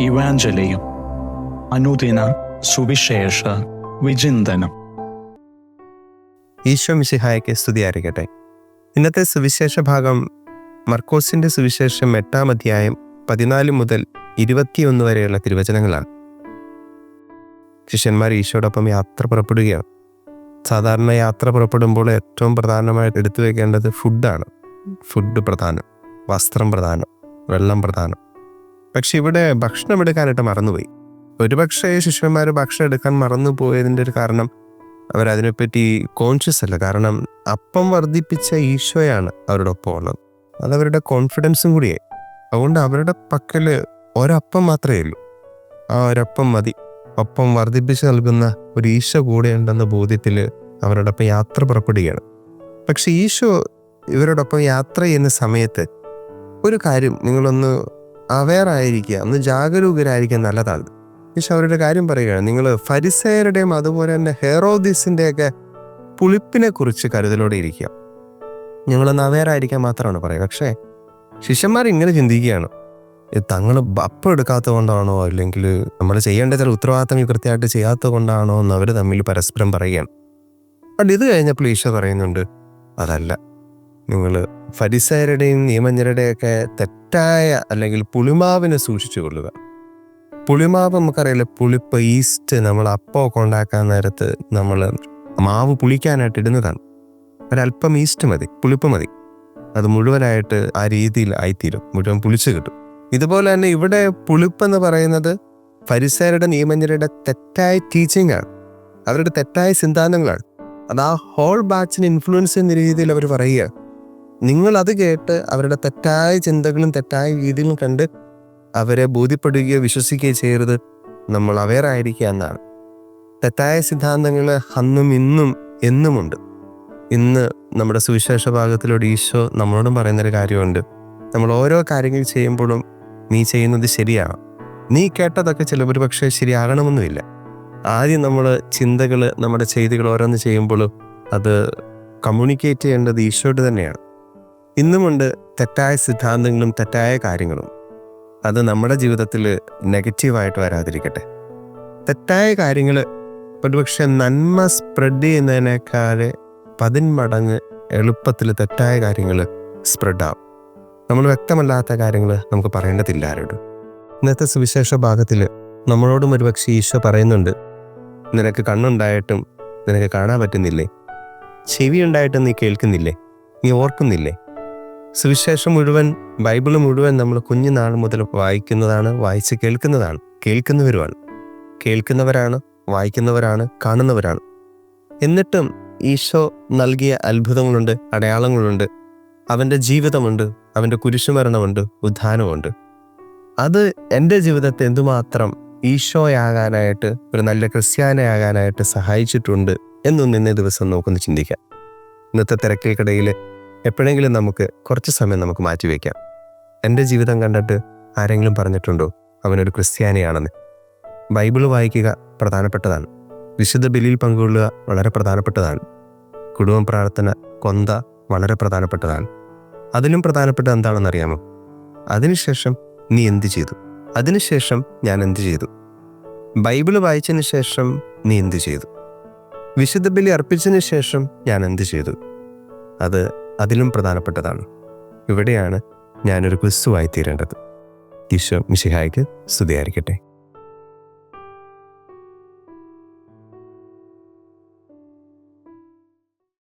ഇവാഞ്ചലിയും അനുദിന സുവിശേഷ വിചിന്തനം. ഈശോ മിശിഹായ്ക്ക് സ്തുതിയായിരിക്കട്ടെ. ഇന്നത്തെ സുവിശേഷ ഭാഗം മർക്കോസിന്റെ സുവിശേഷം 8-ാം അധ്യായം 14 മുതൽ 21 വരെയുള്ള തിരുവചനങ്ങളാണ്. ശിഷ്യന്മാർ ഈശോടൊപ്പം യാത്ര പുറപ്പെടുകയാണ്. സാധാരണ യാത്ര പുറപ്പെടുമ്പോൾ ഏറ്റവും പ്രധാനമായിട്ട് എടുത്തു വയ്ക്കേണ്ടത് ഫുഡാണ്. ഫുഡ് പ്രധാനം, വസ്ത്രം പ്രധാനം, വെള്ളം പ്രധാനം. പക്ഷെ ഇവിടെ ഭക്ഷണം എടുക്കാനായിട്ട് മറന്നുപോയി. ഒരുപക്ഷെ ശിഷ്യന്മാർ ഭക്ഷണം എടുക്കാൻ മറന്നു പോയതിൻ്റെ ഒരു കാരണം അവരതിനെപ്പറ്റി കോൺഷ്യസ് അല്ല. കാരണം അപ്പം വർദ്ധിപ്പിച്ച ഈശോയാണ് അവരുടെ ഒപ്പം ഉള്ളത്. അതവരുടെ കോൺഫിഡൻസും കൂടിയായി. അതുകൊണ്ട് അവരുടെ പക്കൽ ഒരപ്പം മാത്രമേ ഉള്ളൂ. ആ ഒരപ്പം മതി. ഒപ്പം വർദ്ധിപ്പിച്ച് നൽകുന്ന ഒരു ഈശോ കൂടെയുണ്ടെന്ന ബോധ്യത്തിൽ അവരോടൊപ്പം യാത്ര പുറപ്പെടുകയാണ്. പക്ഷെ ഈശോ ഇവരോടൊപ്പം യാത്ര ചെയ്യുന്ന സമയത്ത് ഒരു കാര്യം നിങ്ങളൊന്ന് അവെയർ ആയിരിക്കുക, ഒന്ന് ജാഗരൂകരായിരിക്കുക നല്ലതാണ്. ഈശോ അവരുടെ കാര്യം പറയുകയാണ്. നിങ്ങൾ ഫരിസേയരുടെയും അതുപോലെ തന്നെ ഹെറോദിസിൻ്റെയൊക്കെ പുളിപ്പിനെ കുറിച്ച് കരുതലോടെ ഇരിക്കുക. നിങ്ങളൊന്ന് അവെയർ ആയിരിക്കാൻ മാത്രമാണ് പറയുക. പക്ഷേ ശിഷ്യന്മാർ ഇങ്ങനെ ചിന്തിക്കുകയാണ്, തങ്ങൾ അപ്പം എടുക്കാത്തത് കൊണ്ടാണോ, അല്ലെങ്കിൽ നമ്മൾ ചെയ്യേണ്ട ചില ഉത്തരവാദിത്തങ്ങൾ കൃത്യമായിട്ട് ചെയ്യാത്തത് കൊണ്ടാണോ എന്ന് അവർ തമ്മിൽ പരസ്പരം പറയുകയാണ്. അത് ഇത് കഴിഞ്ഞപ്പോൾ ഈശോ പറയുന്നുണ്ട്, അതല്ല, നിങ്ങൾ ഫരിസേയരുടെയും നിയമജ്ഞരുടെയൊക്കെ തെറ്റായ അല്ലെങ്കിൽ പുളിമാവിനെ സൂക്ഷിച്ചു കൊള്ളുക. പുളിമാവ് നമുക്കറിയില്ല, പുളിപ്പ്, ഈസ്റ്റ്. നമ്മൾ അപ്പമൊക്കെ ഉണ്ടാക്കാൻ നേരത്ത് നമ്മൾ മാവ് പുളിക്കാനായിട്ട് ഇടുന്നതാണ്. ഒരല്പം ഈസ്റ്റ് മതി, പുളിപ്പ് മതി. അത് മുഴുവനായിട്ട് ആ രീതിയിൽ ആയിത്തീരും, മുഴുവൻ പുളിച്ചു കിട്ടും. ഇതുപോലെ തന്നെ ഇവിടെ പുളിപ്പെന്ന് പറയുന്നത് ഫരിസേയരുടെ നിയമജ്ഞരുടെ തെറ്റായ ടീച്ചിങ് ആണ്, അവരുടെ തെറ്റായ സിദ്ധാന്തങ്ങളാണ്. അത് ആ ഹോൾ ബാച്ചിനെ ഇൻഫ്ലുവൻസ് ചെയ്യുന്ന രീതിയിൽ അവർ പറയുക. നിങ്ങളത് കേട്ട് അവരുടെ തെറ്റായ ചിന്തകളും തെറ്റായ രീതികളും കണ്ട് അവരെ ബോധ്യപ്പെടുകയോ വിശ്വസിക്കുകയോ ചെയ്യരുത്. നമ്മൾ അവെയർ ആയിരിക്കുക എന്നാണ്. തെറ്റായ സിദ്ധാന്തങ്ങൾ അന്നും ഇന്നും എന്നുമുണ്ട്. ഇന്ന് നമ്മുടെ സുവിശേഷ ഭാഗത്തിലൂടെ ഈശോ നമ്മളോടും പറയുന്നൊരു കാര്യമുണ്ട്. നമ്മൾ ഓരോ കാര്യങ്ങൾ ചെയ്യുമ്പോഴും നീ ചെയ്യുന്നത് ശരിയാണ്. നീ കേട്ടതൊക്കെ ചിലപ്പോൾ പക്ഷേ ശരിയാകണമെന്നുമില്ല. ആദ്യം നമ്മൾ ചിന്തകൾ, നമ്മുടെ ചെയ്തികൾ ഓരോന്ന് ചെയ്യുമ്പോഴും അത് കമ്മ്യൂണിക്കേറ്റ് ചെയ്യേണ്ടത് ഈശോയോട് തന്നെയാണ്. ഇന്നുമുണ്ട് തെറ്റായ സിദ്ധാന്തങ്ങളും തെറ്റായ കാര്യങ്ങളും. അത് നമ്മുടെ ജീവിതത്തിൽ നെഗറ്റീവായിട്ട് വരാതിരിക്കട്ടെ. തെറ്റായ കാര്യങ്ങൾ ഒരുപക്ഷെ നന്മ സ്പ്രെഡ് ചെയ്യുന്നതിനേക്കാൾ 10 മടങ്ങ് എളുപ്പത്തിൽ തെറ്റായ കാര്യങ്ങൾ സ്പ്രെഡാവും. നമ്മൾ വ്യക്തമല്ലാത്ത കാര്യങ്ങൾ നമുക്ക് പറയേണ്ടതില്ല ആരോടും. ഇന്നത്തെ സുവിശേഷ ഭാഗത്തിൽ നമ്മളോടും ഒരുപക്ഷെ ഈശോ പറയുന്നുണ്ട്, നിനക്ക് കണ്ണുണ്ടായിട്ടും നിനക്ക് കാണാൻ പറ്റുന്നില്ലേ? ചെവി ഉണ്ടായിട്ടും നീ കേൾക്കുന്നില്ലേ? നീ ഓർക്കുന്നില്ലേ? സുവിശേഷം മുഴുവൻ, ബൈബിള് മുഴുവൻ നമ്മൾ കുഞ്ഞുനാൾ മുതൽ വായിക്കുന്നതാണ്, വായിച്ച് കേൾക്കുന്നതാണ്, കേൾക്കുന്നവരുമാണ്. കേൾക്കുന്നവരാണ്, വായിക്കുന്നവരാണ്, കാണുന്നവരാണ്. എന്നിട്ടും ഈശോ നൽകിയ അത്ഭുതങ്ങളുണ്ട്, അടയാളങ്ങളുണ്ട്, അവൻ്റെ ജീവിതമുണ്ട്, അവൻ്റെ കുരിശുമരണമുണ്ട്, ഉദ്ധാനമുണ്ട്. അത് എൻ്റെ ജീവിതത്തെ എന്തുമാത്രം ഈശോയാകാനായിട്ട്, ഒരു നല്ല ക്രിസ്ത്യാനിയാകാനായിട്ട് സഹായിച്ചിട്ടുണ്ട് എന്നൊന്ന് ഇന്നേ ദിവസം നമുക്കൊന്ന് ചിന്തിക്കാം. ഇന്നത്തെ തിരക്കിൽക്കിടയിൽ എപ്പോഴെങ്കിലും നമുക്ക് കുറച്ച് സമയം നമുക്ക് മാറ്റിവെക്കാം. എൻ്റെ ജീവിതം കണ്ടിട്ട് ആരെങ്കിലും പറഞ്ഞിട്ടുണ്ടോ അവനൊരു ക്രിസ്ത്യാനിയാണെന്ന്? ബൈബിള് വായിക്കുക പ്രധാനപ്പെട്ടതാണ്. വിശുദ്ധ ബലിയിൽ പങ്കുകൊള്ളുക വളരെ പ്രധാനപ്പെട്ടതാണ്. കുടുംബ പ്രാർത്ഥന, കൊന്ത വളരെ പ്രധാനപ്പെട്ടതാണ്. അതിലും പ്രധാനപ്പെട്ട എന്താണെന്നറിയാമോ? അതിനുശേഷം നീ എന്ത് ചെയ്തു? അതിനുശേഷം ഞാൻ എന്ത് ചെയ്തു? ബൈബിള് വായിച്ചതിന് ശേഷം നീ എന്ത് ചെയ്തു? വിശുദ്ധ ബലി അർപ്പിച്ചതിന് ശേഷം ഞാൻ എന്ത് ചെയ്തു? അത് അതിലും പ്രധാനപ്പെട്ടതാണ്. ഇവിടെയാണ് ഞാനൊരു ക്രിസ്തുവായി തീരേണ്ടത്. ഈശോ മിശിഹായ്ക്ക് സ്തുതിയായിരിക്കട്ടെ.